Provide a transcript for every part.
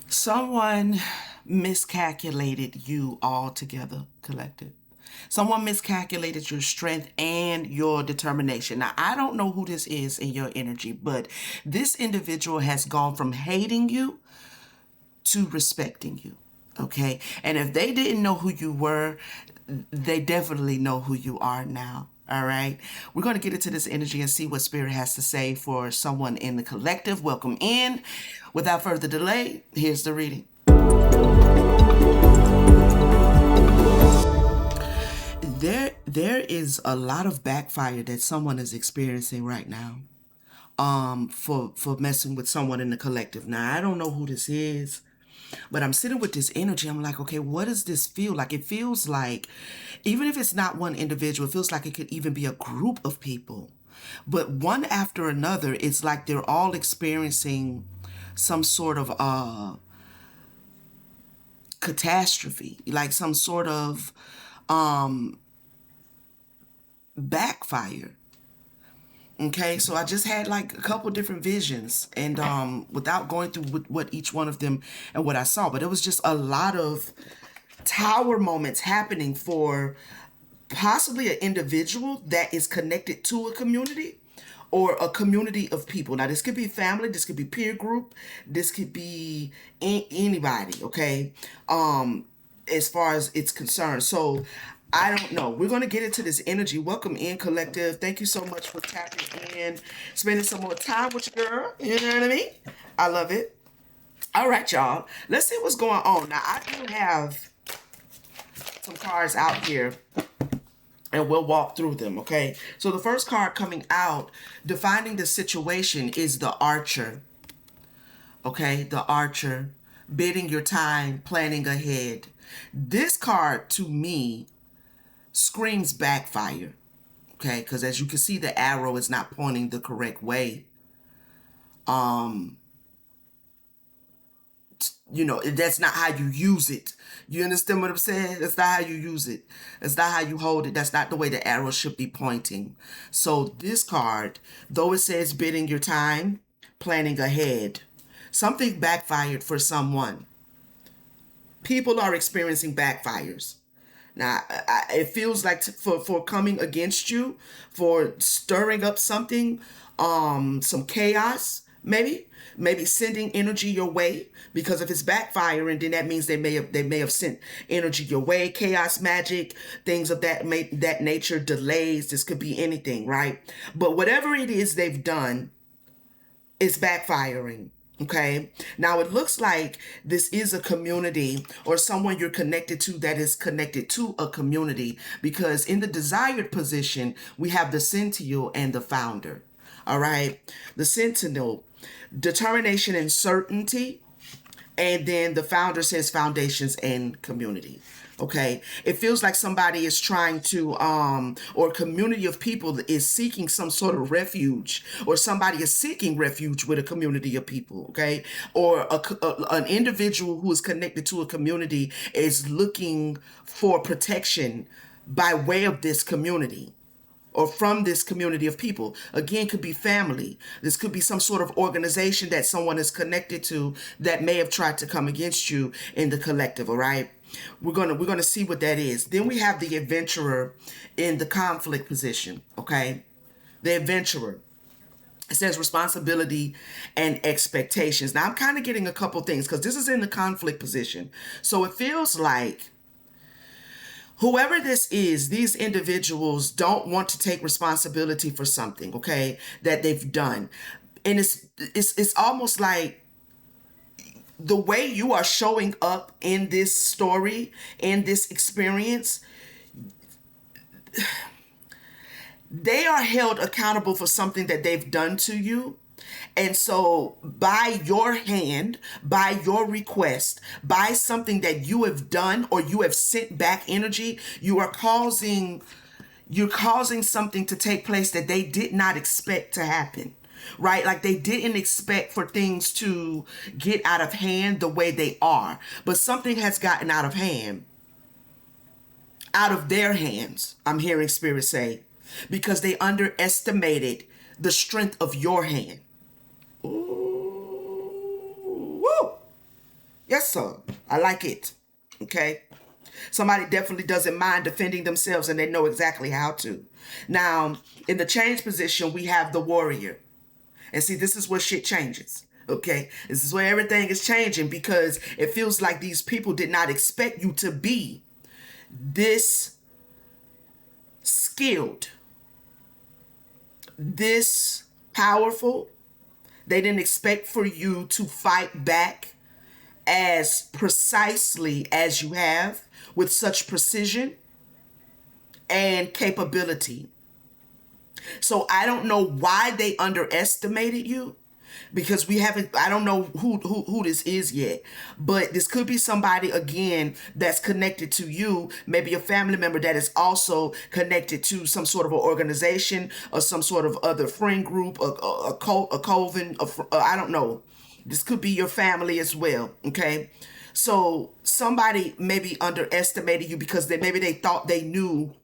Someone miscalculated you altogether, collective. Someone miscalculated your strength and your determination. Now, I don't know who this is in your energy, but this individual has gone from hating you to respecting you. Okay. And if they didn't know who you were, they definitely know who you are now. All right. We're going to get into this energy and see what Spirit has to say for someone in the collective. Welcome in. Without further delay, here's the reading. There is a lot of backfire that someone is experiencing right now. For messing with someone in the collective. Now I don't know who this is, but I'm sitting with this energy. I'm like, okay, what does this feel like? It feels like, even if it's not one individual, it feels like it could even be a group of people. But one after another, it's like they're all experiencing some sort of catastrophe, like some sort of backfire. Okay, so I just had like a couple different visions, and without going through what each one of them and what I saw, but it was just a lot of tower moments happening for possibly an individual that is connected to a community or a community of people. Now, this could be family, this could be peer group, this could be anybody, okay? As far as it's concerned. So, I don't know. We're going to get into this energy. Welcome in, collective. Thank you so much for tapping in, spending some more time with your girl. You know what I mean? I love it. All right, y'all. Let's see what's going on. Now, I do have some cards out here and we'll walk through them, okay? So the first card coming out, defining the situation, is the Archer, okay? The Archer, bidding your time, planning ahead. This card, to me, screams backfire, okay? Because as you can see, the arrow is not pointing the correct way. That's not how you use it. You understand what I'm saying? That's not how you use it. That's not how you hold it. That's not the way the arrow should be pointing. So this card, though it says bidding your time, planning ahead, something backfired for someone. People are experiencing backfires. Now, it feels like for coming against you, for stirring up something, some chaos, maybe sending energy your way. Because if it's backfiring, then that means they may have sent energy your way, chaos, magic, things of that nature, delays. This could be anything, right? But whatever it is they've done, it's backfiring. Okay. Now it looks like this is a community or someone you're connected to that is connected to a community, because in the desired position, we have the Sentinel and the Founder. All right. The Sentinel, determination and certainty. And then the Founder says foundations and community. Okay, it feels like somebody is trying to or a community of people is seeking some sort of refuge, or somebody is seeking refuge with a community of people. Okay, or an individual who is connected to a community is looking for protection by way of this community or from this community of people. Again, could be family. This could be some sort of organization that someone is connected to that may have tried to come against you in the collective. All right. We're gonna see what that is. Then we have the adventurer in the conflict position. Okay. The adventurer. It says responsibility and expectations. Now I'm kind of getting a couple things because this is in the conflict position. So it feels like whoever this is, these individuals don't want to take responsibility for something, okay, that they've done. And it's almost like the way you are showing up in this story, in this experience, they are held accountable for something that they've done to you. And so, by your hand, by your request, by something that you have done or you have sent back energy, you're causing something to take place that they did not expect to happen. Right? Like they didn't expect for things to get out of hand the way they are. But something has gotten out of hand, out of their hands, I'm hearing Spirit say, because they underestimated the strength of your hand. Ooh, woo. answer. I like it. Okay. Somebody definitely doesn't mind defending themselves and they know exactly how to. Now, in the change position, we have the warrior. And see, this is where shit changes. Okay. This is where everything is changing because it feels like these people did not expect you to be this skilled, this powerful. They didn't expect for you to fight back as precisely as you have with such precision and capability. So I don't know why they underestimated you because we haven't, I don't know who this is yet, but this could be somebody again that's connected to you, maybe a family member that is also connected to some sort of an organization or some sort of other friend group, a cult, a coven, I don't know. This could be your family as well, okay? So somebody maybe underestimated you because maybe they thought they knew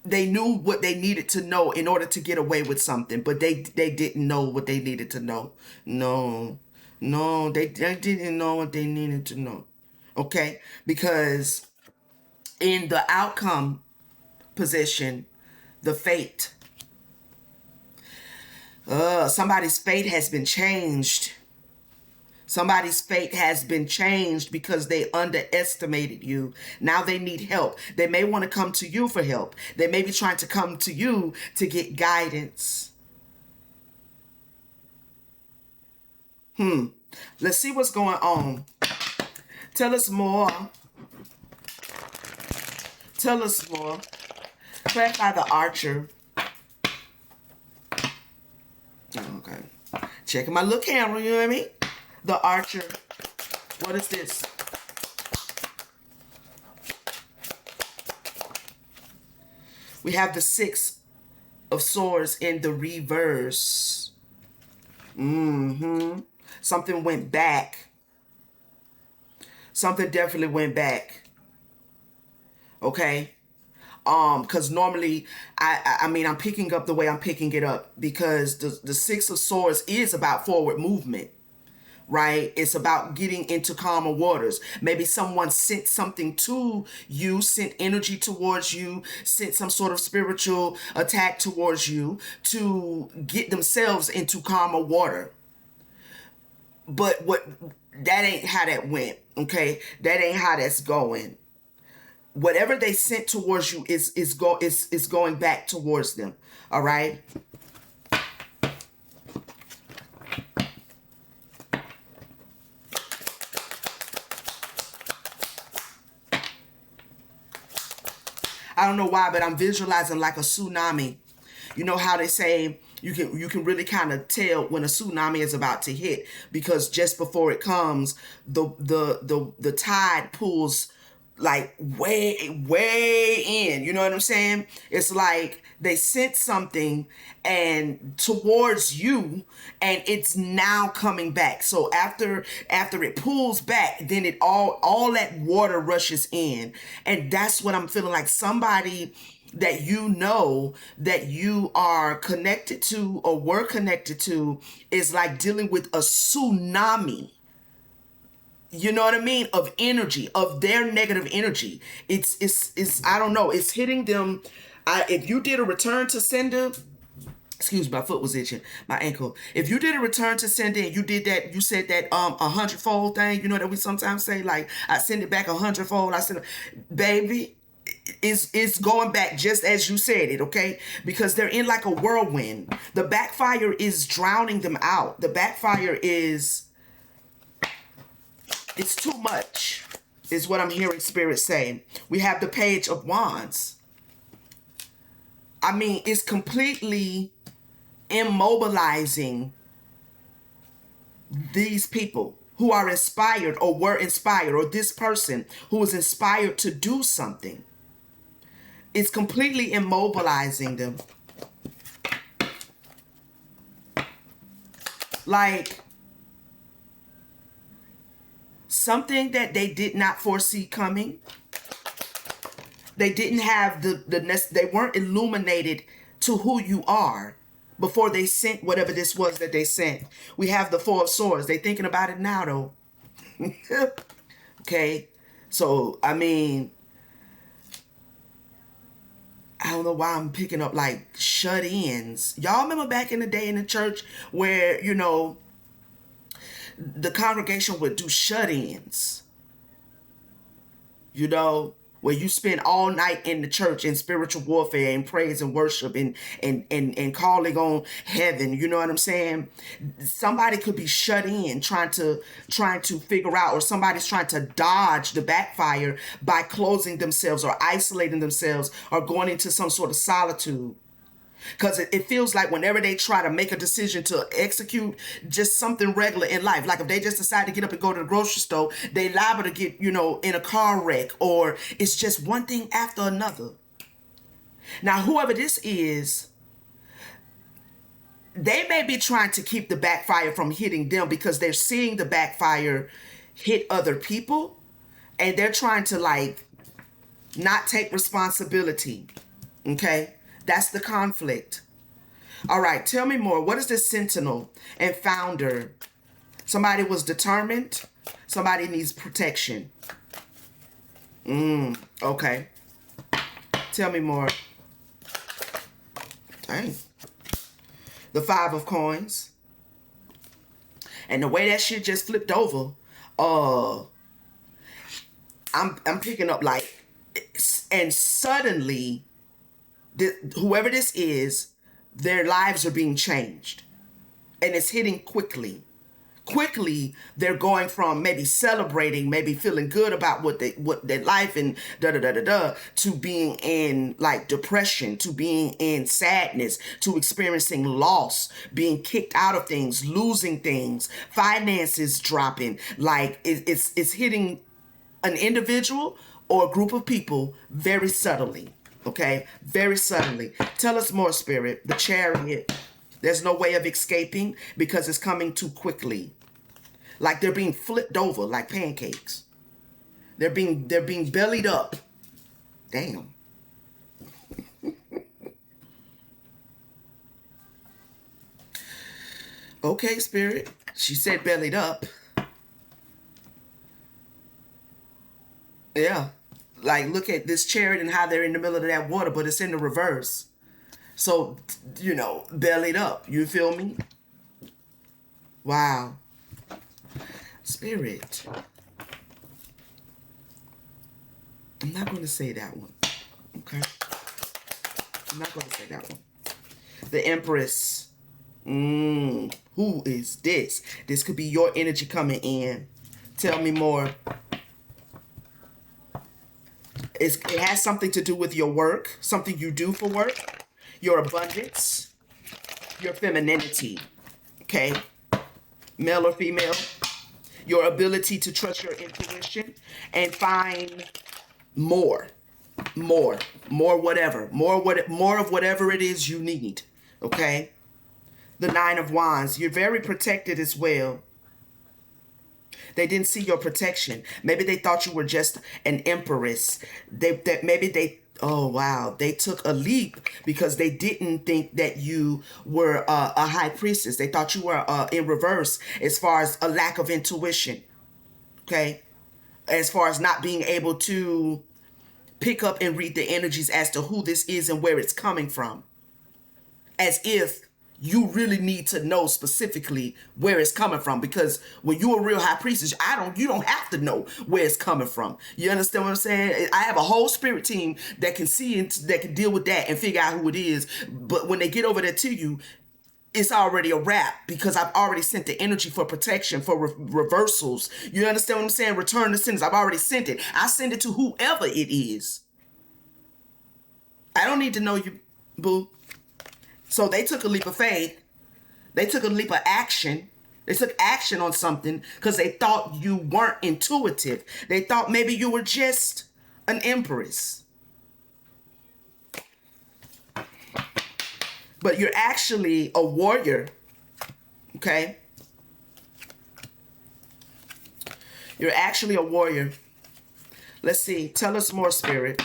what they needed to know in order to get away with something, but they didn't know what they needed to know. No, no, they didn't know what they needed to know. Okay, because in the outcome position, the fate, somebody's fate has been changed. Somebody's fate has been changed because they underestimated you. Now they need help. They may want to come to you for help. They may be trying to come to you to get guidance. Let's see what's going on. Tell us more. Tell us more. Clarify the archer. Okay. Checking my little camera, you know what I mean? The archer. What is this? We have the Six of Swords in the reverse. Something went back. Something definitely went back. Okay? Because normally, I mean, I'm picking up the way I'm picking it up because the Six of Swords is about forward movement. Right? It's about getting into calmer waters. Maybe someone sent something to you, sent energy towards you, sent some sort of spiritual attack towards you to get themselves into calmer water. But that ain't how that went. Okay? That ain't how that's going. Whatever they sent towards you is going back towards them. All right? I don't know why, but I'm visualizing like a tsunami. You know how they say you can really kind of tell when a tsunami is about to hit because just before it comes, the tide pulls like way in. You know what I'm saying? It's like they sent something and towards you and it's now coming back. So after it pulls back, then it all that water rushes in. And that's what I'm feeling like. Somebody that you know that you are connected to or were connected to is like dealing with a tsunami. You know what I mean? Of energy, of their negative energy. It's I don't know. It's hitting them. If you did a return to sender, excuse me, my foot was itching, my ankle. If you did a return to sender and you did that, you said that 100-fold thing, you know that we sometimes say, like, I send it back 100-fold. I send it, baby, it's going back just as you said it, okay? Because they're in like a whirlwind. The backfire is drowning them out. The backfire is, it's too much, is what I'm hearing Spirit say. We have the Page of Wands. I mean, it's completely immobilizing these people who are inspired or were inspired, or this person who was inspired to do something. It's completely immobilizing them. Like something that they did not foresee coming. They didn't have they weren't illuminated to who you are before they sent whatever this was that they sent. We have the Four of Swords. They thinking about it now though. Okay? So, I mean, I don't know why I'm picking up like shut-ins. Y'all remember back in the day in the church where, the congregation would do shut-ins, where you spend all night in the church in spiritual warfare and praise and worship and calling on heaven. You know what I'm saying? Somebody could be shut in trying to figure out, or somebody's trying to dodge the backfire by closing themselves or isolating themselves or going into some sort of solitude. Because it feels like whenever they try to make a decision to execute just something regular in life, like if they just decide to get up and go to the grocery store, they liable to get, in a car wreck, or it's just one thing after another. Now, whoever this is, they may be trying to keep the backfire from hitting them because they're seeing the backfire hit other people, and they're trying to not take responsibility. Okay? That's the conflict. All right, tell me more. What is this sentinel and founder? Somebody was determined. Somebody needs protection. Okay. Tell me more. Dang. The 5 of coins. And the way that shit just flipped over, I'm picking up and suddenly, whoever this is, their lives are being changed, and it's hitting quickly. They're going from maybe celebrating, maybe feeling good about what their life and to being in depression, to being in sadness, to experiencing loss, being kicked out of things, losing things, finances dropping. It's hitting an individual or a group of people very subtly. Okay, very suddenly. Tell us more, Spirit. The Chariot. There's no way of escaping because it's coming too quickly. Like they're being flipped over like pancakes. They're being bellied up. Damn. Okay, Spirit. She said bellied up. Yeah. Look at this chariot and how they're in the middle of that water, but it's in the reverse. So, bellied up. You feel me? Wow. Spirit. I'm not going to say that one. Okay? I'm not going to say that one. The Empress. Who is this? This could be your energy coming in. Tell me more. It has something to do with your work, something you do for work, your abundance, your femininity, okay? Male or female, your ability to trust your intuition and find more of whatever it is you need, okay? The 9 of Wands, you're very protected as well. They didn't see your protection. Maybe they thought you were just an empress. They took a leap because they didn't think that you were a high priestess. They thought you were in reverse as far as a lack of intuition. Okay? As far as not being able to pick up and read the energies as to who this is and where it's coming from. As if you really need to know specifically where it's coming from, because when you're a real high priestess, you don't have to know where it's coming from. You understand what I'm saying? I have a whole spirit team that can see and that can deal with that and figure out who it is. But when they get over there to you, it's already a wrap because I've already sent the energy for protection, for reversals. You understand what I'm saying? Return the sentence. I've already sent it. I send it to whoever it is. I don't need to know you, boo. So they took a leap of faith. They took a leap of action. They took action on something because they thought you weren't intuitive. They thought maybe you were just an empress. But you're actually a warrior. Okay? You're actually a warrior. Let's see. Tell us more, Spirit.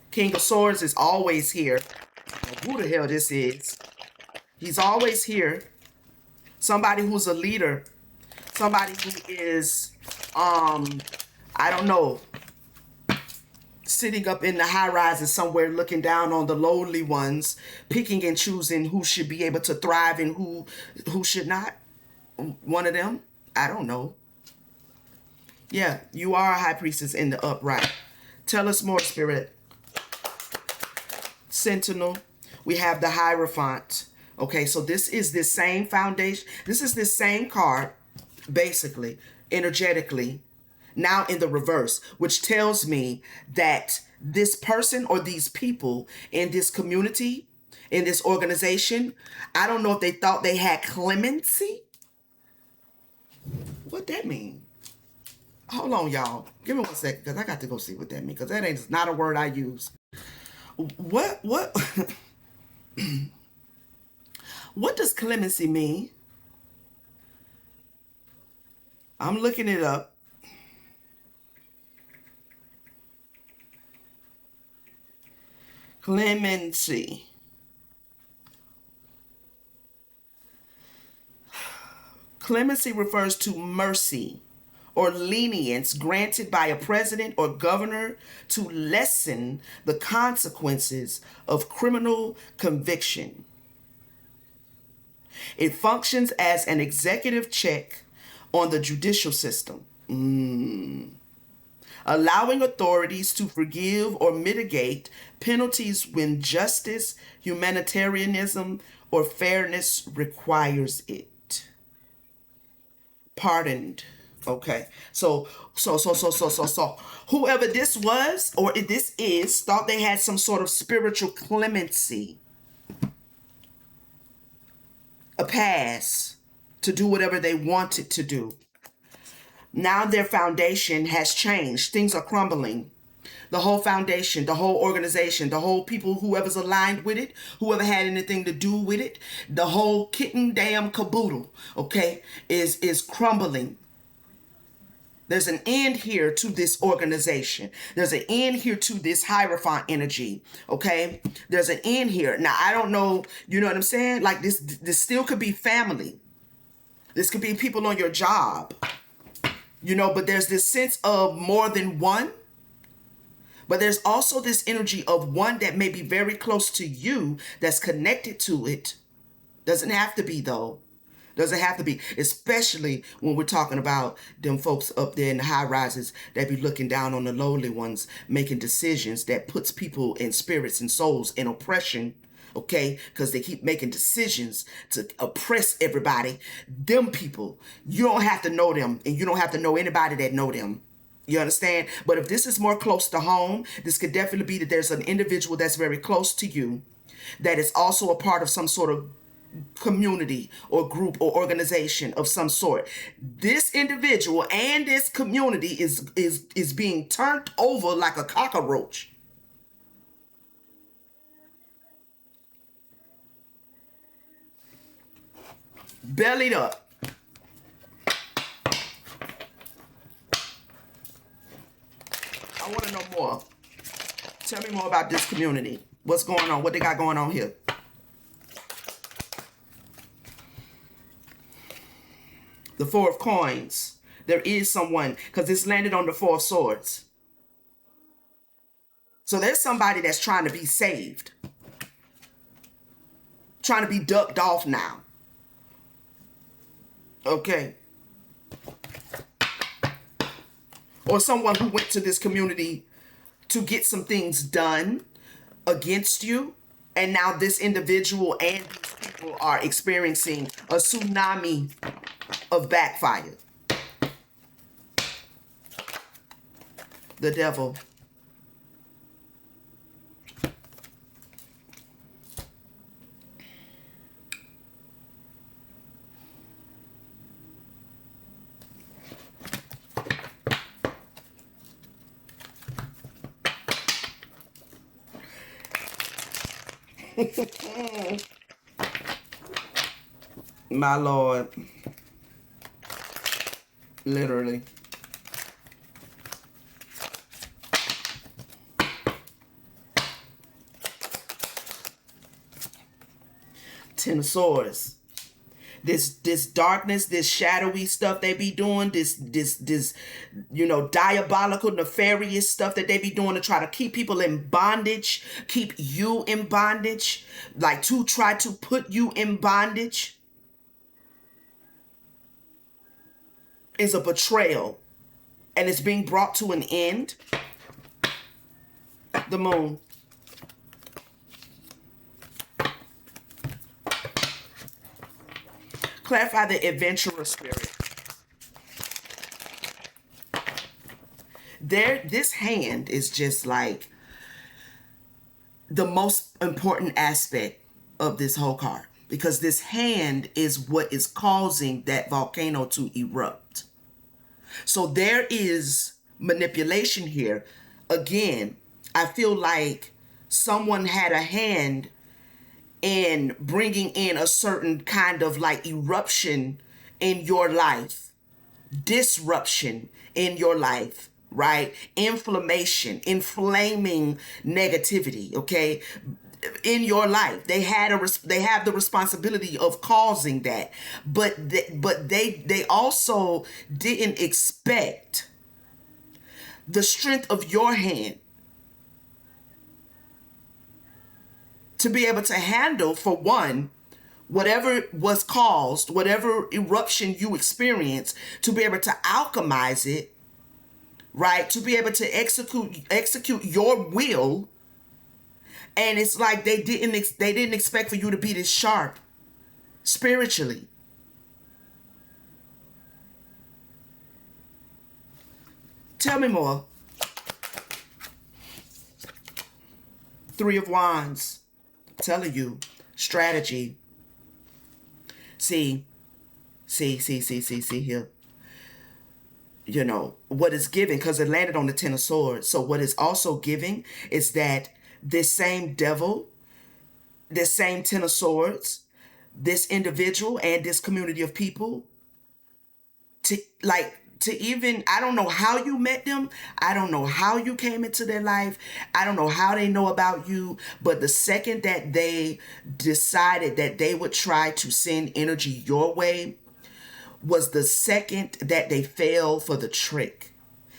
King of Swords is always here. Who the hell this is? He's always here. Somebody who's a leader. Somebody who is, I don't know, sitting up in the high rises somewhere looking down on the lowly ones, picking and choosing who should be able to thrive and who should not. One of them, I don't know. Yeah, you are a high priestess in the upright. Tell us more, Spirit. Sentinel. We have the Hierophant. Okay, so this is this same foundation. This is this same card, basically, energetically, now in the reverse, which tells me that this person or these people in this community, in this organization, I don't know if they thought they had clemency. What that mean? Hold on, y'all. Give me 1 second, because I got to go see what that means, because that ain't not a word I use. What what does clemency mean? I'm looking it up. Clemency. Clemency refers to mercy or lenience granted by a president or governor to lessen the consequences of criminal conviction. It functions as an executive check on the judicial system, allowing authorities to forgive or mitigate penalties when justice, humanitarianism, or fairness requires it. Pardoned. Okay. So whoever this was or this is thought they had some sort of spiritual clemency, a pass to do whatever they wanted to do. Now their foundation has changed. Things are crumbling. The whole foundation, the whole organization, the whole people, whoever's aligned with it, whoever had anything to do with it, the whole kitten damn caboodle, okay, is crumbling. There's an end here to this organization. There's an end here to this Hierophant energy, okay? There's an end here. Now, I don't know, you know what I'm saying? Like this still could be family. This could be people on your job, you know, but there's this sense of more than one. But there's also this energy of one that may be very close to you that's connected to it. Doesn't have to be, though. Doesn't have to be, especially when we're talking about them folks up there in the high rises that be looking down on the lowly ones, making decisions that puts people and spirits and souls in oppression, okay? Because they keep making decisions to oppress everybody. Them people, you don't have to know them, and you don't have to know anybody that know them. You understand? But if this is more close to home, this could definitely be that there's an individual that's very close to you that is also a part of some sort of community or group or organization of some sort. This individual and this community is being turned over like a cockroach. Bellied up. I want to know more. Tell me more about this community. What's going on? What they got going on here? The Four of Coins. There is someone, because this landed on the Four of Swords. So there's somebody that's trying to be saved. Trying to be ducked off now. Okay. Or someone who went to this community to get some things done against you. And now this individual and these people are experiencing a tsunami of backfire. The devil. My Lord. Literally. Ten of Swords. this darkness, this shadowy stuff they be doing, this diabolical, nefarious stuff that they be doing to try to keep people in bondage, keep you in bondage, like to try to put you in bondage, is a betrayal, and it's being brought to an end. The moon. Clarify the adventurer spirit. This hand is just like the most important aspect of this whole card, because this hand is what is causing that volcano to erupt. So there is manipulation here. Again, I feel like someone had a hand in bringing in a certain kind of like eruption in your life, disruption in your life, right? Inflammation, inflaming negativity, okay? In your life, they have the responsibility of causing that, but they also didn't expect the strength of your hand to be able to handle, for one, whatever was caused, whatever eruption you experience, to be able to alchemize it, right? To be able to execute your will. And it's like they didn't expect for you to be this sharp spiritually. Tell me more. Three of Wands. Telling you, strategy. See here. You know, what is giving, because it landed on the Ten of Swords. So what is also giving is that this same devil, this same Ten of Swords, this individual and this community of people, I don't know how you met them. I don't know how you came into their life. I don't know how they know about you. But the second that they decided that they would try to send energy your way was the second that they fell for the trick.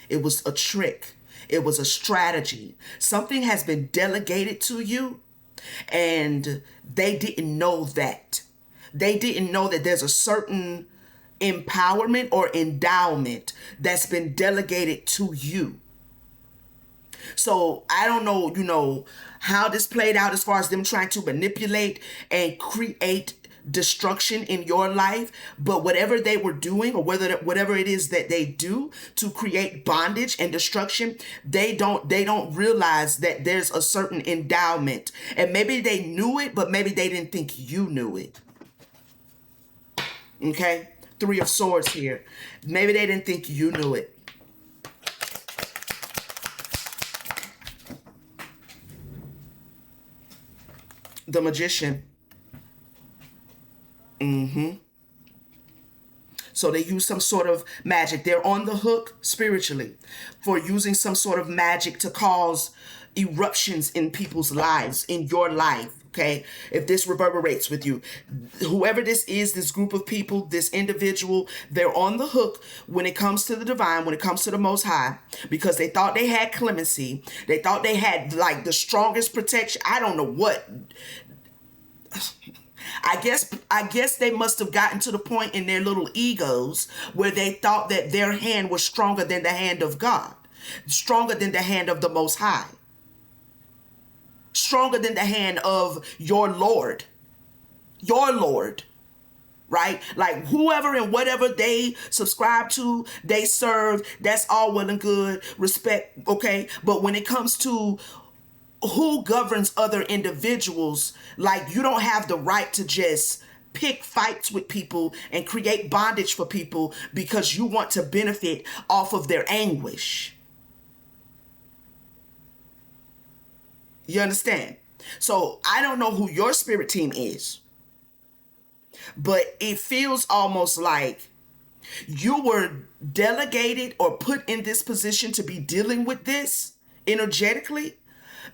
It was a trick. It was a strategy. Something has been delegated to you, and they didn't know that. They didn't know that there's a certain empowerment or endowment that's been delegated to you. So I don't know, how this played out as far as them trying to manipulate and create destruction in your life, but whatever they were doing, or whatever it is that they do to create bondage and destruction, they don't realize that there's a certain endowment, and maybe they knew it, but maybe they didn't think you knew it. Okay? Three of Swords here. Maybe they didn't think you knew it. The Magician. So they use some sort of magic. They're on the hook spiritually for using some sort of magic to cause eruptions in people's lives, in your life. Okay, if this reverberates with you, whoever this is, this group of people, this individual, they're on the hook when it comes to the divine, when it comes to the Most High, because they thought they had clemency. They thought they had like the strongest protection. I don't know what. I guess they must have gotten to the point in their little egos where they thought that their hand was stronger than the hand of God, stronger than the hand of the Most High, stronger than the hand of your Lord, right? Like whoever and whatever they subscribe to, they serve, that's all well and good, respect, okay? But when it comes to who governs other individuals, like you don't have the right to just pick fights with people and create bondage for people because you want to benefit off of their anguish. You understand? So I don't know who your spirit team is, but it feels almost like you were delegated or put in this position to be dealing with this energetically,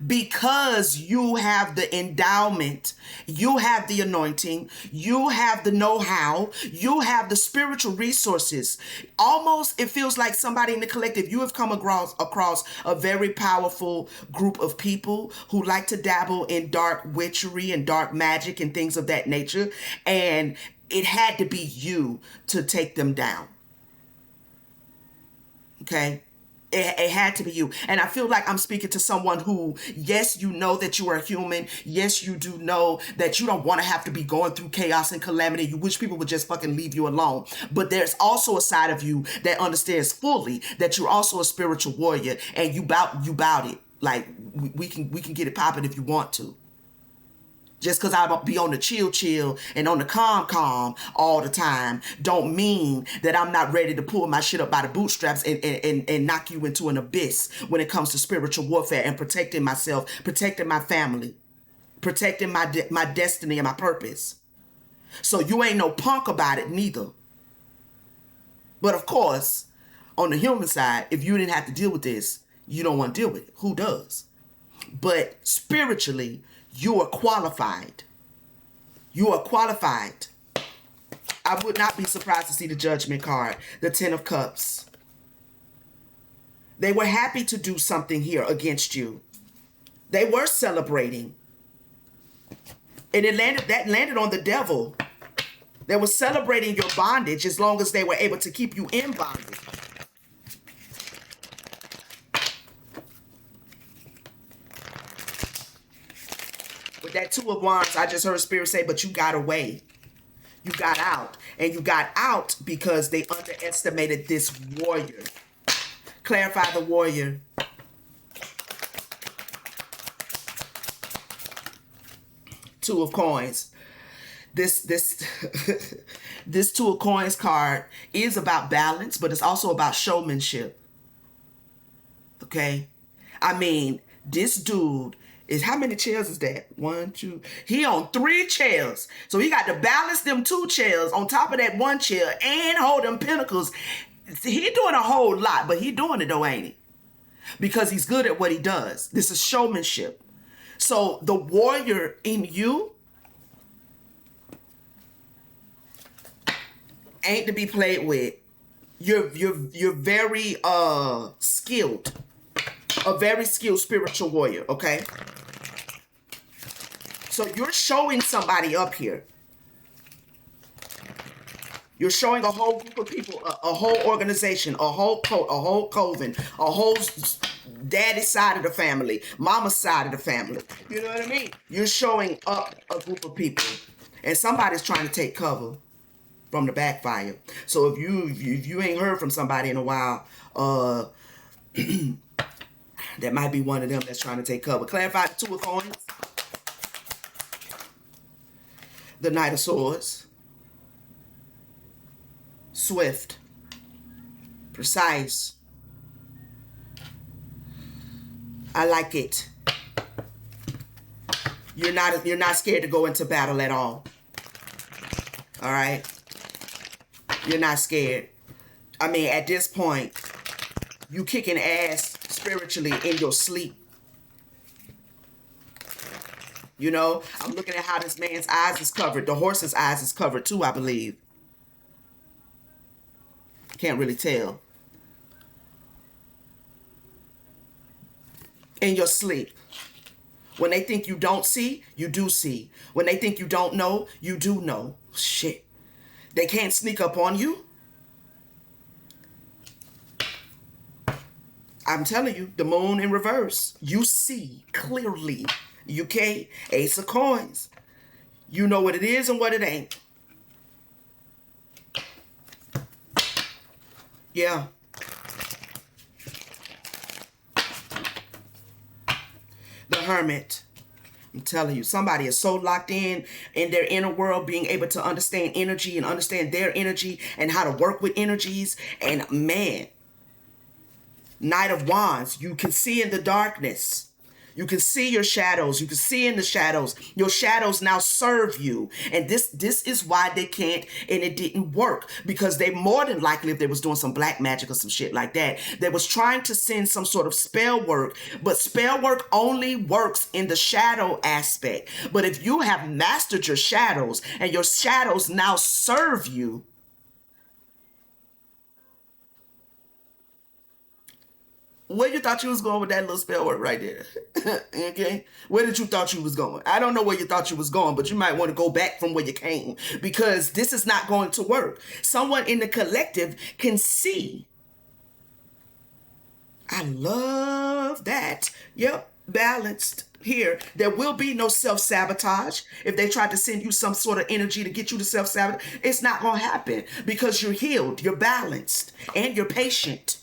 because you have the endowment, you have the anointing, you have the know-how, you have the spiritual resources. Almost, it feels like somebody in the collective, you have come across a very powerful group of people who like to dabble in dark witchery and dark magic and things of that nature. And it had to be you to take them down. Okay? It had to be you. And I feel like I'm speaking to someone who, yes, you know that you are human. Yes, you do know that you don't want to have to be going through chaos and calamity. You wish people would just fucking leave you alone. But there's also a side of you that understands fully that you're also a spiritual warrior, and you bout it. Like, we can get it popping if you want to. Just because I'll be on the chill and on the calm all the time don't mean that I'm not ready to pull my shit up by the bootstraps and knock you into an abyss when it comes to spiritual warfare and protecting myself, protecting my family, protecting my destiny and my purpose. So you ain't no punk about it neither. But of course, on the human side, if you didn't have to deal with this, you don't want to deal with it. Who does? But spiritually, you are qualified. You are qualified. I would not be surprised to see the Judgment card, the Ten of Cups. They were happy to do something here against you. They were celebrating. And that landed on the devil. They were celebrating your bondage as long as they were able to keep you in bondage. With that Two of Wands, I just heard Spirit say, but you got away. You got out. And you got out because they underestimated this warrior. Clarify the warrior. Two of Coins. This this Two of Coins card is about balance, but it's also about showmanship. Okay? I mean, this dude is, how many chairs is that? 1, 2. He on 3 chairs. So he got to balance them 2 chairs on top of that 1 chair and hold them pentacles. He doing a whole lot, but he doing it though, ain't he? Because he's good at what he does. This is showmanship. So the warrior in you ain't to be played with. You're very skilled. A very skilled spiritual warrior, okay? So you're showing somebody up here. You're showing a whole group of people, a whole organization, a whole coven, a whole daddy side of the family, mama's side of the family. You know what I mean? You're showing up a group of people, and somebody's trying to take cover from the backfire. So if you ain't heard from somebody in a while, that might be one of them that's trying to take cover. Clarify the Two of Coins. The Knight of Swords. Swift. Precise. I like it. You're not scared to go into battle at all. All right? You're not scared. I mean, at this point, you kicking ass spiritually in your sleep. You know, I'm looking at how this man's eyes is covered. The horse's eyes is covered too, I believe. Can't really tell. In your sleep. When they think you don't see, you do see. When they think you don't know, you do know. Shit. They can't sneak up on you. I'm telling you, the moon in reverse. You see clearly. UK, Ace of Coins. You know what it is and what it ain't. Yeah. The Hermit. I'm telling you, somebody is so locked in their inner world, being able to understand energy and understand their energy and how to work with energies. And man, Knight of Wands, you can see in the darkness. You can see your shadows. You can see in the shadows. Your shadows now serve you. And this is why they can't, and it didn't work. Because they more than likely, if they was doing some black magic or some shit like that, they was trying to send some sort of spell work. But spell work only works in the shadow aspect. But if you have mastered your shadows and your shadows now serve you, where you thought you was going with that little spell work right there? Okay? Where did you thought you was going? I don't know where you thought you was going, but you might want to go back from where you came because this is not going to work. Someone in the collective can see. I love that. Yep, balanced here. There will be no self-sabotage. If they try to send you some sort of energy to get you to self-sabotage, it's not going to happen because you're healed, you're balanced, and you're patient.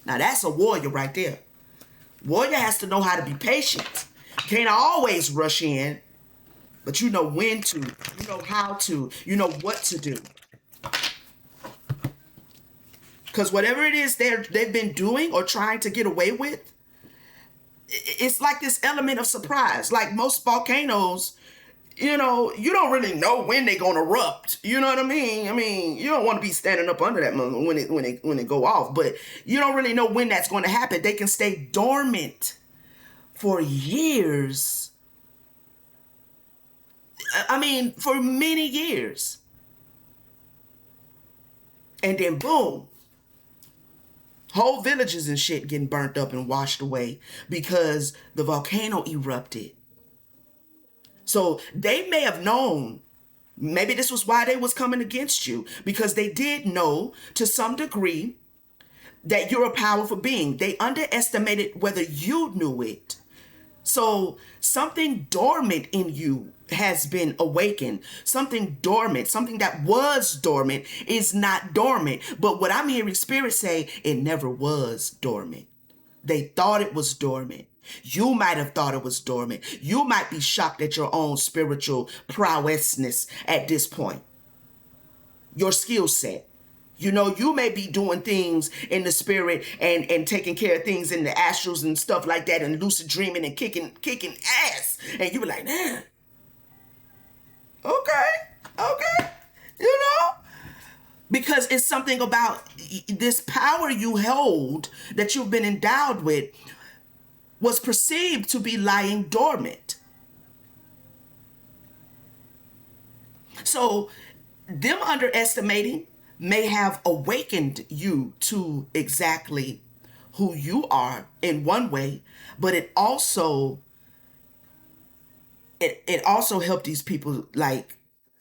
Now that's a warrior right there. Warrior has to know how to be patient. Can't always rush in, but you know when to, you know how to, you know what to do. Because whatever it is they've been doing or trying to get away with, it's like this element of surprise. Like most volcanoes, you know, you don't really know when they're gonna erupt. You know what I mean? I mean, you don't want to be standing up under that when it go off, but you don't really know when that's going to happen. They can stay dormant for years. I mean, for many years, and then boom, whole villages and shit getting burnt up and washed away because the volcano erupted. So they may have known, maybe this was why they was coming against you, because they did know to some degree that you're a powerful being. They underestimated whether you knew it. So something dormant in you has been awakened. Something dormant, something that was dormant is not dormant. But what I'm hearing Spirit say, it never was dormant. They thought it was dormant. You might have thought it was dormant. You might be shocked at your own spiritual prowessness at this point. Your skill set. You know, you may be doing things in the spirit and taking care of things in the astrals and stuff like that and lucid dreaming and kicking ass. And you were like, nah. Okay. You know? Because it's something about this power you hold that you've been endowed with was perceived to be lying dormant. So them underestimating may have awakened you to exactly who you are in one way, but it also helped these people like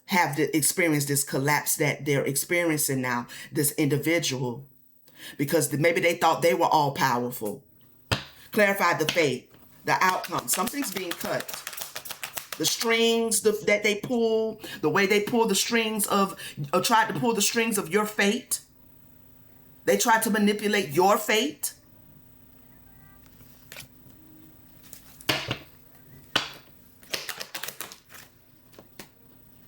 have to experience this collapse that they're experiencing now, this individual, because maybe they thought they were all powerful. Clarify the fate, the outcome. Something's being cut. The strings that they pull, the way they pull the strings of, or tried to pull the strings of your fate. They tried to manipulate your fate.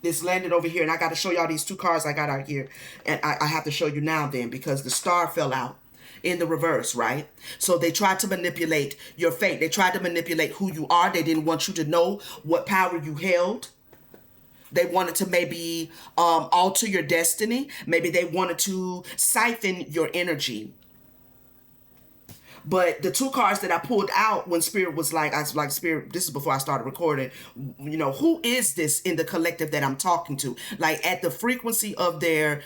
This landed over here, and I got to show y'all these two cards I got out here. And I have to show you now then, because the star fell out in the reverse, right? So they tried to manipulate your fate. They tried to manipulate who you are. They didn't want you to know what power you held. They wanted to maybe alter your destiny. Maybe they wanted to siphon your energy. But the two cards that I pulled out when Spirit was like, I was like, Spirit, this is before I started recording, you know, who is this in the collective that I'm talking to? Like at the frequency of their,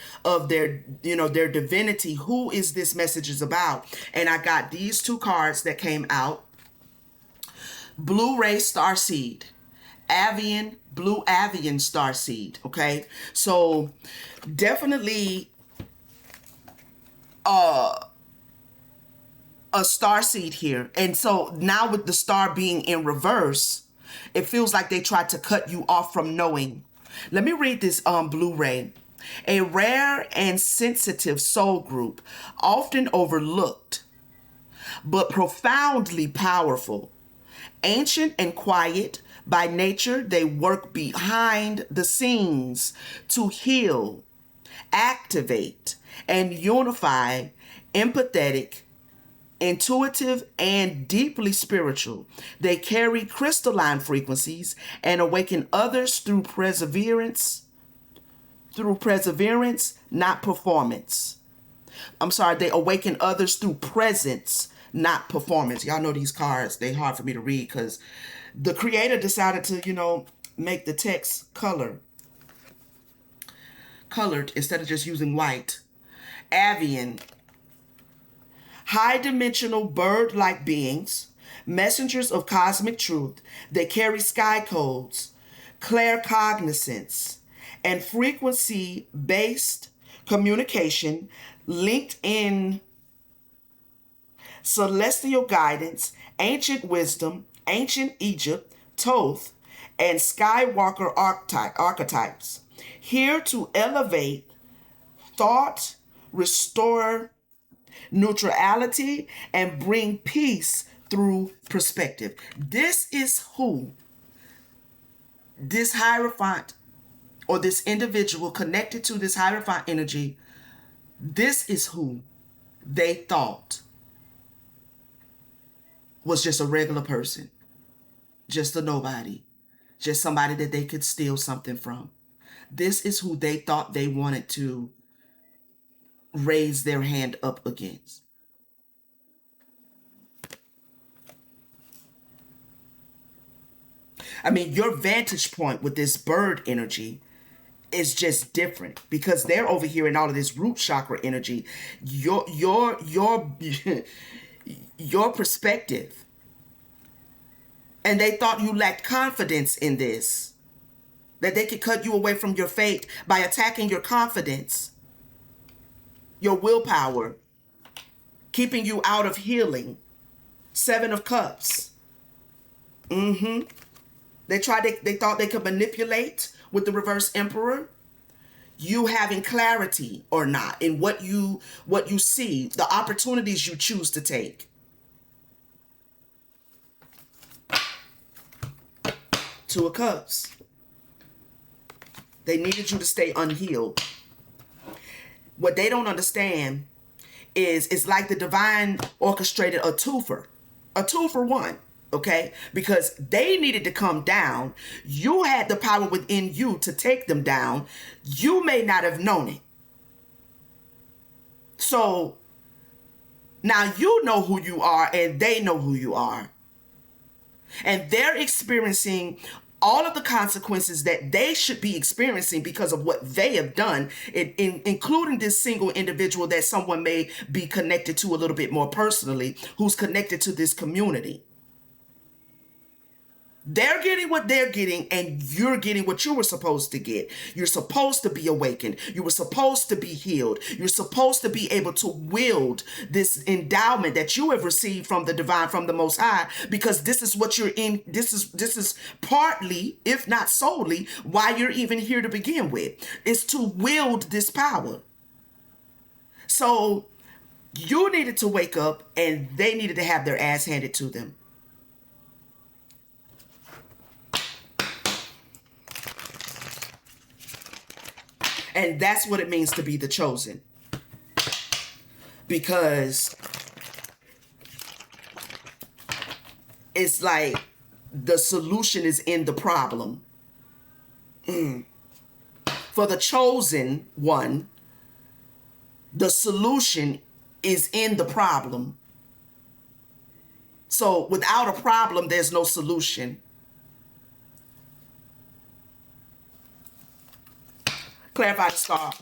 you know, their divinity, who is this message is about? And I got these two cards that came out. Blue-ray Starseed. Blue Avian Starseed. Okay. So definitely, a star seed here. And so now with the star being in reverse, it feels like they tried to cut you off from knowing. Let me read this Blu-ray. A rare and sensitive soul group, often overlooked, but profoundly powerful. Ancient and quiet by nature, they work behind the scenes to heal, activate, and unify empathetic intuitive, and deeply spiritual. They carry crystalline frequencies and awaken others through perseverance, not performance. I'm sorry, they awaken others through presence, not performance. Y'all know these cards, they hard for me to read because the creator decided to, make the text colored instead of just using white. Avian, high dimensional bird like beings, messengers of cosmic truth. They carry sky codes, claircognizance, and frequency based communication linked in celestial guidance, ancient wisdom, ancient Egypt, Thoth, and Skywalker archetypes. Here to elevate thought, restore neutrality, and bring peace through perspective. This is who this Hierophant or this individual connected to this Hierophant energy, this is who they thought was just a regular person, just a nobody, just somebody that they could steal something from. This is who they thought they wanted to raise their hand up against. I mean, your vantage point with this bird energy is just different because they're over here in all of this root chakra energy. Your your perspective. And they thought you lacked confidence in this. That they could cut you away from your fate by attacking your confidence, your willpower, keeping you out of healing. Seven of Cups. They thought they could manipulate with the reverse Emperor you having clarity or not in what you see, the opportunities you choose to take. Two of Cups. They needed you to stay unhealed. What they don't understand is it's like the divine orchestrated a two for one. Okay, because they needed to come down. You had the power within you to take them down. You may not have known it. So now you know who you are and they know who you are. And they're experiencing all of the consequences that they should be experiencing because of what they have done, including this single individual that someone may be connected to a little bit more personally, who's connected to this community. They're getting what they're getting, and you're getting what you were supposed to get. You're supposed to be awakened. You were supposed to be healed. You're supposed to be able to wield this endowment that you have received from the divine, from the Most High, because this is what you're in. This is partly, if not solely, why you're even here to begin with, is to wield this power. So you needed to wake up, and they needed to have their ass handed to them. And that's what it means to be the chosen. Because it's like the solution is in the problem. For the chosen one, the solution is in the problem. So without a problem, there's no solution. Clarify the star.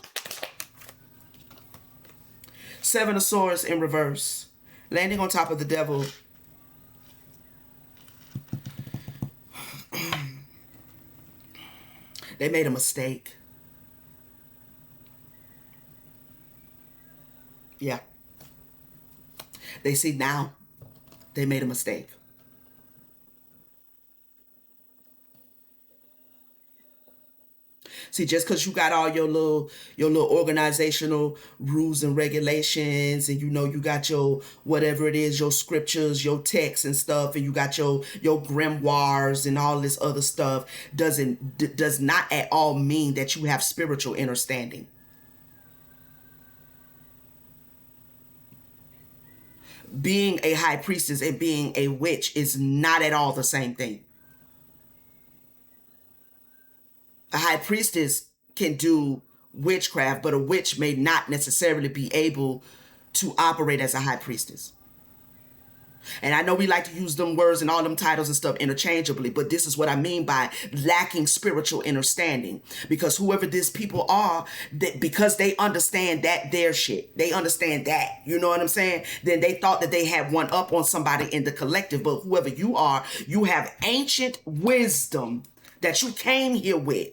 Seven of Swords in reverse. Landing on top of the Devil. They made a mistake. Yeah. They see now they made a mistake. See, just because you got all your little organizational rules and regulations, and you got your whatever it is, your scriptures, your texts and stuff, and you got your grimoires and all this other stuff, does not at all mean that you have spiritual understanding. being a high priestess and being a witch is not at all the same thing. A high priestess can do witchcraft, but a witch may not necessarily be able to operate as a high priestess. And I know we like to use them words and all them titles and stuff interchangeably, but this is what I mean by lacking spiritual understanding. Because whoever these people are, because they understand that their shit, they understand that, you know what I'm saying? Then they thought that they had one up on somebody in the collective. But whoever you are, you have ancient wisdom that you came here with.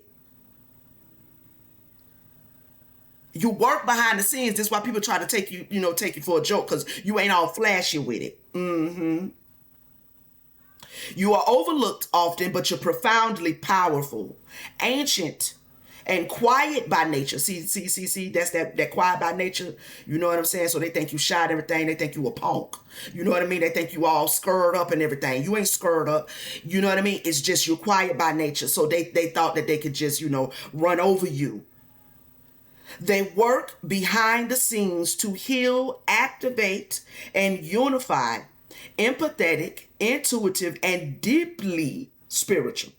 You work behind the scenes. That's why people try to take you, take you for a joke, because you ain't all flashy with it. You are overlooked often, but you're profoundly powerful, ancient, and quiet by nature. See. That's that quiet by nature. You know what I'm saying? So they think you shot everything. They think you a punk. You know what I mean? They think you all scurred up and everything. You ain't scurred up. You know what I mean? It's just you're quiet by nature. So they thought that they could just, run over you. They work behind the scenes to heal, activate, and unify, empathetic, intuitive, and deeply spiritual.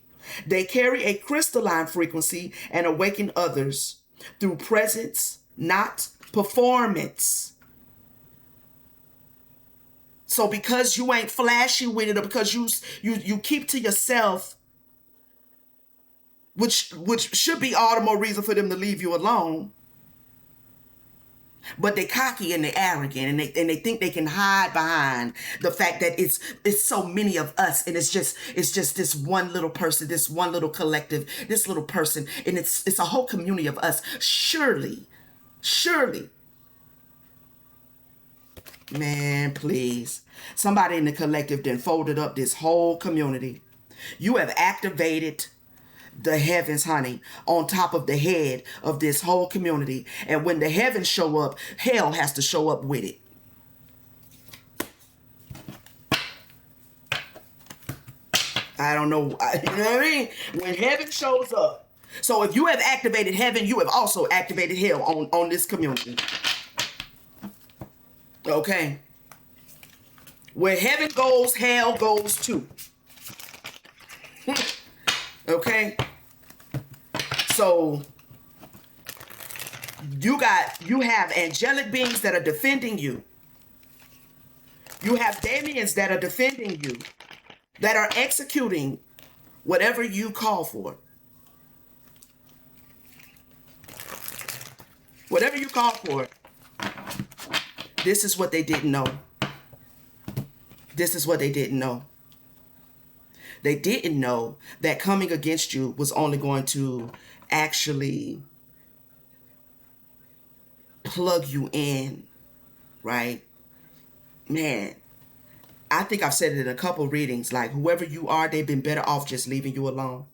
They carry a crystalline frequency and awaken others through presence, not performance. So because you ain't flashy with it, or because you keep to yourself, which should be all the more reason for them to leave you alone. But they cocky and they arrogant, and they think they can hide behind the fact that it's so many of us, and it's just this one little person, this one little collective, this little person, and it's a whole community of us. Surely, man, please, somebody in the collective then folded up this whole community. You have activated the heavens, honey, on top of the head of this whole community. And when the heavens show up, hell has to show up with it. I don't know. You know what I mean? When heaven shows up. So if you have activated heaven, you have also activated hell on this community. Okay? Where heaven goes, hell goes too. Okay? So you have angelic beings that are defending you. You have Damians that are defending you, that are executing whatever you call for. Whatever you call for. This is what they didn't know. This is what they didn't know. They didn't know that coming against you was only going to actually plug you in, right? Man, I think I've said it in a couple readings, like whoever you are, they've been better off just leaving you alone.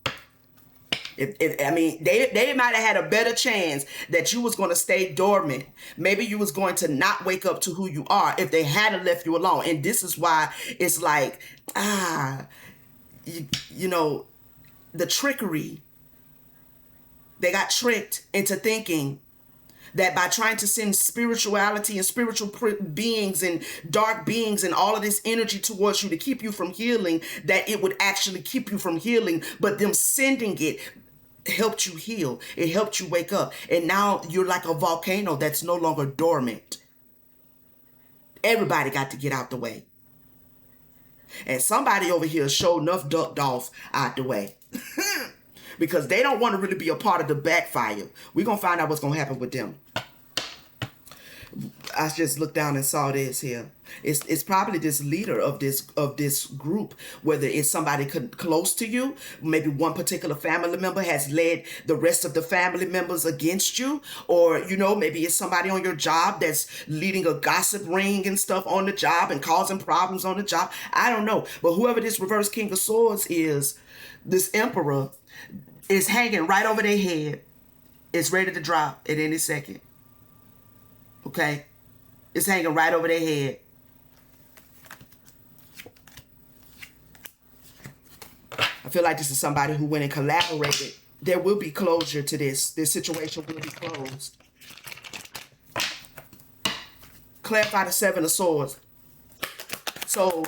They might have had a better chance that you was going to stay dormant. Maybe you was going to not wake up to who you are if they hadn't left you alone. And this is why it's like, the trickery. They got tricked into thinking that by trying to send spirituality and spiritual beings and dark beings and all of this energy towards you to keep you from healing, that it would actually keep you from healing. But them sending it helped you heal. It helped you wake up. And now you're like a volcano that's no longer dormant. Everybody got to get out the way. And somebody over here sure enough ducked off out the way. Because they don't want to really be a part of the backfire. We're going to find out what's going to happen with them. I just looked down and saw this here. It's probably this leader of this group, whether it's somebody close to you, maybe one particular family member has led the rest of the family members against you, or maybe it's somebody on your job that's leading a gossip ring and stuff on the job and causing problems on the job. I don't know, but whoever this reverse King of Swords is, this emperor is hanging right over their head. It's ready to drop at any second. Okay? It's hanging right over their head. I feel like this is somebody who went and collaborated. There will be closure to this. This situation will be closed. Clarify the Seven of Swords. So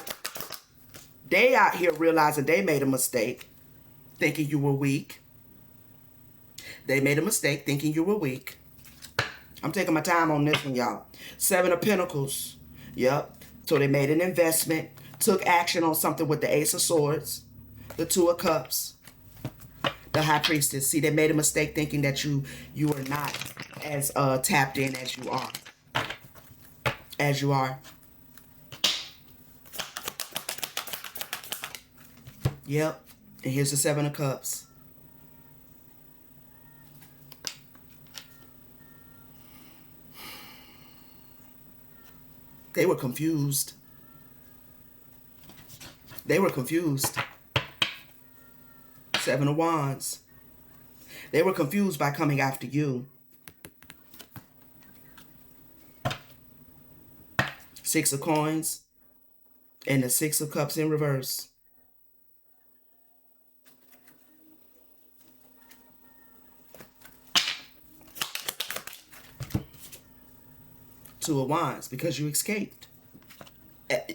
they out here realizing they made a mistake, thinking you were weak. They made a mistake thinking you were weak. I'm taking my time on this one, y'all. Seven of Pentacles. Yep. So they made an investment, took action on something with the Ace of Swords, the Two of Cups, the High Priestess. See, they made a mistake thinking that you are not as tapped in as you are. As you are. Yep. And here's the Seven of Cups. They were confused. They were confused. Seven of Wands. They were confused by coming after you. Six of Coins. And the Six of Cups in reverse. Two of Wands, because you escaped.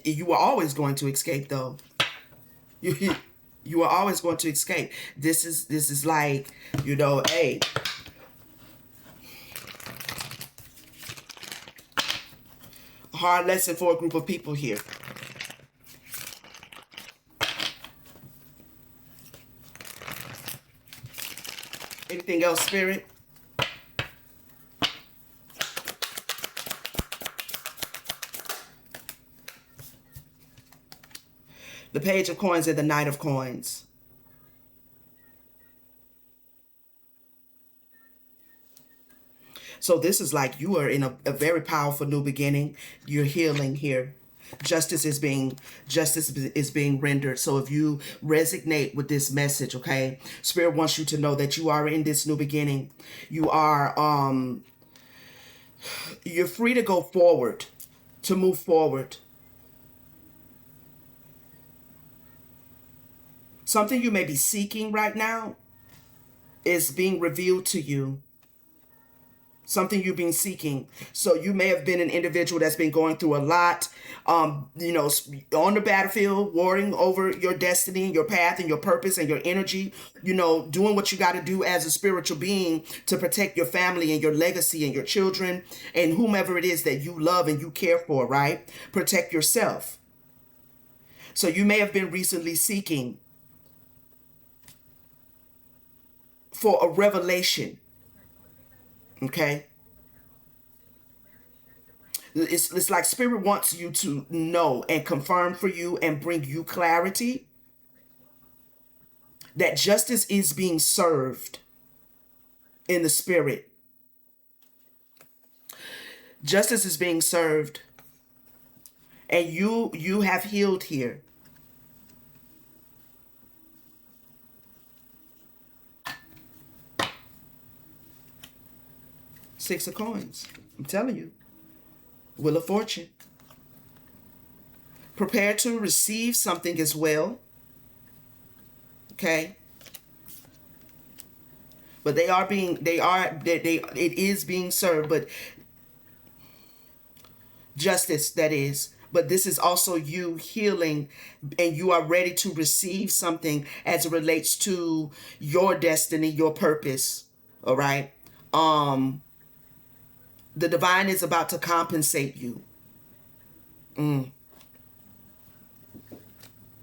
You were always going to escape, though. You were always going to escape. This is like, you know, hey, a hard lesson for a group of people here. Anything else, Spirit? The Page of Coins and the Knight of Coins. So this is like you are in a very powerful new beginning. You're healing here. Justice is being rendered. So if you resonate with this message, okay, Spirit wants you to know that you are in this new beginning. You are you're free to go forward, to move forward. Something you may be seeking right now is being revealed to you. Something you've been seeking. So you may have been an individual that's been going through a lot, you know, on the battlefield, warring over your destiny and your path and your purpose and your energy, you know, doing what you got to do as a spiritual being to protect your family and your legacy and your children and whomever it is that you love and you care for, right? Protect yourself. So you may have been recently seeking for a revelation. Okay? It's like Spirit wants you to know and confirm for you and bring you clarity that justice is being served in the Spirit. Justice is being served. And you have healed here. Six of Coins. I'm telling you. Wheel of Fortune. Prepare to receive something as well. Okay. But it is being served, but justice, that is. But this is also you healing, and you are ready to receive something as it relates to your destiny, your purpose. All right. The divine is about to compensate you. I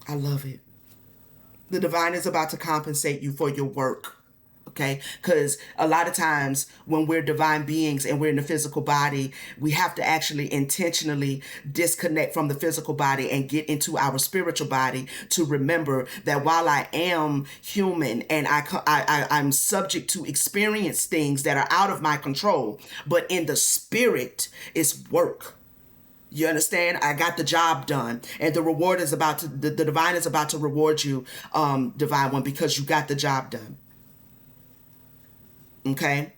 love it. The divine is about to compensate you for your work. Okay? Because a lot of times when we're divine beings and we're in the physical body, we have to actually intentionally disconnect from the physical body and get into our spiritual body to remember that while I am human and I'm subject to experience things that are out of my control, but in the spirit is work. You understand? I got the job done, and the reward is the divine is about to reward you, divine one, because you got the job done. Okay.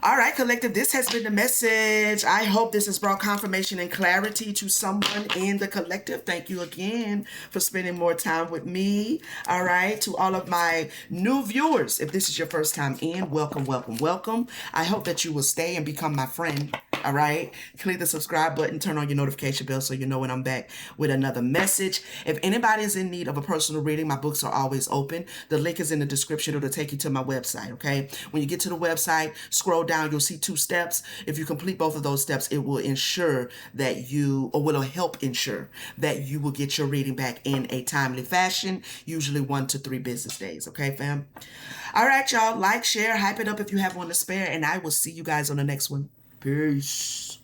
All right, collective, this has been the message. I hope this has brought confirmation and clarity to someone in the collective. Thank you again for spending more time with me. All right, to all of my new viewers, if this is your first time in, welcome, welcome, welcome. I hope that you will stay and become my friend. All right. Click the subscribe button, turn on your notification bell so you know when I'm back with another message. If anybody is in need of a personal reading, my books are always open. The link is in the description. It'll take you to my website. Okay. When you get to the website, scroll down, you'll see 2 steps. If you complete both of those steps, it will ensure that you, or will help ensure that you will get your reading back in a timely fashion, usually 1 to 3 business days. Okay, fam? All right, y'all. Like, share, hype it up if you have one to spare, and I will see you guys on the next one. Peace.